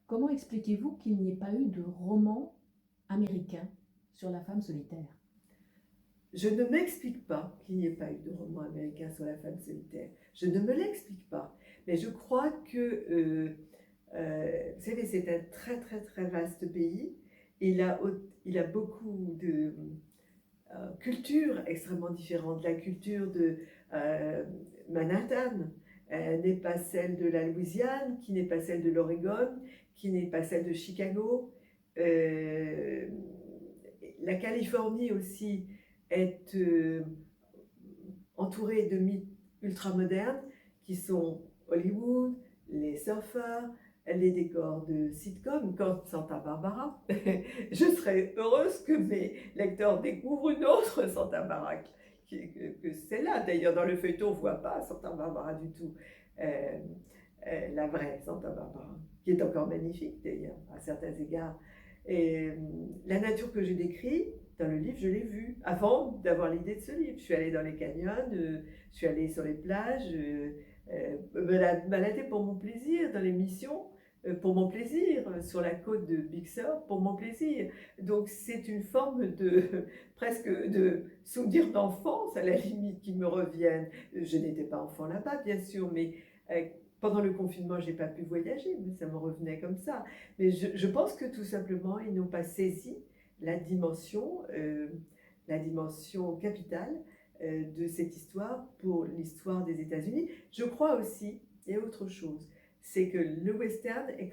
Comment expliquez-vous qu'il n'y ait pas eu de roman américain sur la femme solitaire? Je ne m'explique pas qu'il n'y ait pas eu de roman américain sur la femme solitaire. Je ne me l'explique pas. Mais je crois que, vous savez, c'est un très très très vaste pays. Il a beaucoup de cultures extrêmement différentes. La culture de euh, Manhattan n'est pas celle de la Louisiane, qui n'est pas celle de l'Oregon, qui n'est pas celle de Chicago. Euh, la Californie aussi est entourée de mythes ultramodernes qui sont Hollywood, les surfeurs, les décors de sitcom, comme Santa Barbara. Je serais heureuse que mes lecteurs découvrent une autre Santa Barbara que celle-là. D'ailleurs, dans le feuilleton, on ne voit pas Santa Barbara du tout. Euh, la vraie Santa Barbara, qui est encore magnifique d'ailleurs, à certains égards. Et la nature que je décris dans le livre, je l'ai vue avant d'avoir l'idée de ce livre. Je suis allée dans les canyons, je suis allée sur les plages, me balader pour mon plaisir, dans les missions, pour mon plaisir, sur la côte de Big Sur, pour mon plaisir. Donc c'est une forme de presque de souvenirs d'enfance à la limite qui me reviennent. Je n'étais pas enfant là-bas, bien sûr, mais pendant le confinement, je n'ai pas pu voyager, mais ça me revenait comme ça. Mais je pense que tout simplement, ils n'ont pas saisi la dimension capitale de cette histoire pour l'histoire des États-Unis. Je crois aussi, et autre chose, c'est que le western est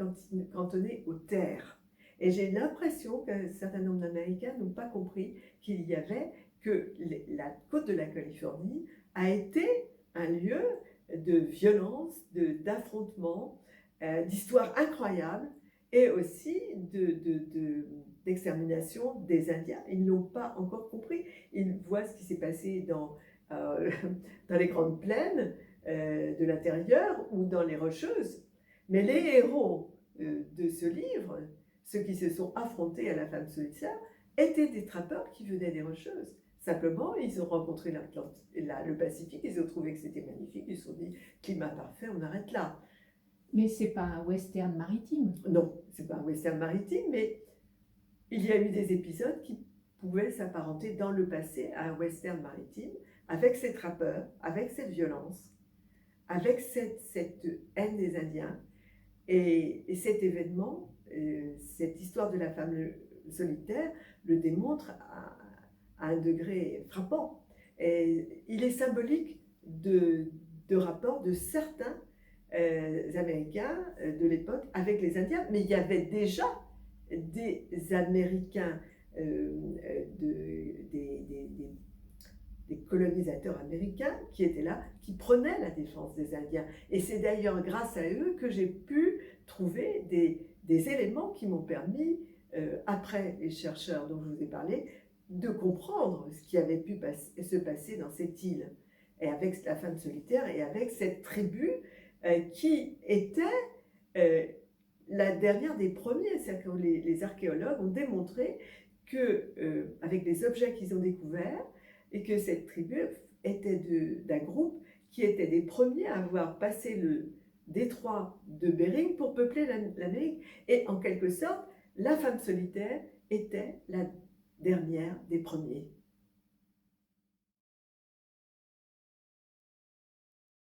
cantonné aux terres. Et j'ai l'impression qu'un certain nombre d'Américains n'ont pas compris qu'il y avait que la côte de la Californie a été un lieu de violence, d'affrontement, d'histoires incroyables et aussi d'extermination des Indiens. Ils n'ont pas encore compris. Ils voient ce qui s'est passé dans les grandes plaines de l'intérieur ou dans les Rocheuses. Mais les héros de ce livre, ceux qui se sont affrontés à la femme solitaire, étaient des trappeurs qui venaient des Rocheuses. Simplement, ils ont rencontré le Pacifique, ils ont trouvé que c'était magnifique, ils se sont dit, climat parfait, on arrête là. Mais c'est pas un western maritime. Non, c'est pas un western maritime, mais il y a eu des épisodes qui pouvaient s'apparenter dans le passé à un western maritime, avec ces trappeurs, avec cette violence, avec cette haine des Indiens. Et cet événement, cette histoire de la femme solitaire, le démontre à un degré frappant. Et il est symbolique de rapports de certains Américains de l'époque avec les Indiens, mais il y avait déjà des Américains, des colonisateurs américains qui étaient là, qui prenaient la défense des Indiens. Et c'est d'ailleurs grâce à eux que j'ai pu trouver des éléments qui m'ont permis, après les chercheurs dont je vous ai parlé, de comprendre ce qui avait pu se passer dans cette île, et avec la femme solitaire, et avec cette tribu qui était la dernière des premiers. C'est-à-dire que les archéologues ont démontré que, avec les objets qu'ils ont découverts, et que cette tribu était d'un groupe qui était des premiers à avoir passé le détroit de Bering pour peupler l'Amérique. Et en quelque sorte, la femme solitaire était la dernière des premiers.